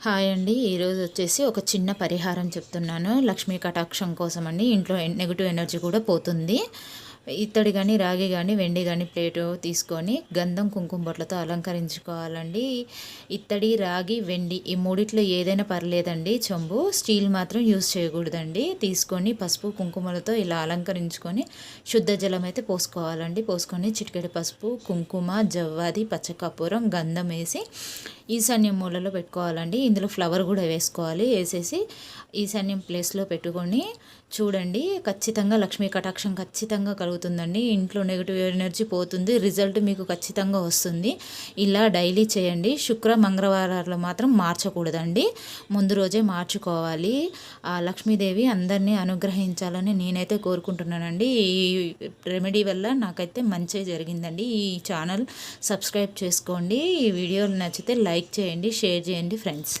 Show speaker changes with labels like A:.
A: Hi అండి. ఈరోజు వచ్చేసి ఒక చిన్న పరిహారం చెప్తున్నాను. లక్ష్మీ కటాక్షం కోసం అండి. ఇంట్లో నెగెటివ్ ఎనర్జీ కూడా పోతుంది. ఇత్తడి కానీ, రాగి కానీ, వెండి కానీ ప్లేటు తీసుకొని గంధం, కుంకుమ బొట్లతో అలంకరించుకోవాలండి. ఇత్తడి, రాగి, వెండి ఈ మూడిట్లో ఏదైనా పర్లేదండి. చెంబు స్టీల్ మాత్రం యూజ్ చేయకూడదండి. తీసుకొని పసుపు, కుంకుమలతో ఇలా అలంకరించుకొని శుద్ధ జలం అయితే పోసుకోవాలండి. పోసుకొని చిటికెడు పసుపు, కుంకుమ, జవ్వాది, పచ్చకర్పూరం, గంధం వేసి ఈశాన్యం మూలలో పెట్టుకోవాలండి. ఇందులో ఫ్లవర్ కూడా వేసుకోవాలి. వేసేసి ఈశాన్యం ప్లేస్లో పెట్టుకొని చూడండి, ఖచ్చితంగా లక్ష్మీ కటాక్షం ఖచ్చితంగా కలుగుతుందండి. ఇంట్లో నెగిటివ్ ఎనర్జీ పోతుంది. రిజల్ట్ మీకు ఖచ్చితంగా వస్తుంది. ఇలా డైలీ చేయండి. శుక్ర మంగళవారాలు మాత్రం మార్చకూడదండి. ముందు రోజే మార్చుకోవాలి. ఆ లక్ష్మీదేవి అందరినీ అనుగ్రహించాలని నేనైతే కోరుకుంటున్నానండి. ఈ రెమెడీ వల్ల నాకైతే మంచి జరిగిందండి. ఈ ఛానల్ సబ్స్క్రైబ్ చేసుకోండి. ఈ వీడియోలు నచ్చితే లైక్ చేయండి, షేర్ చేయండి ఫ్రెండ్స్.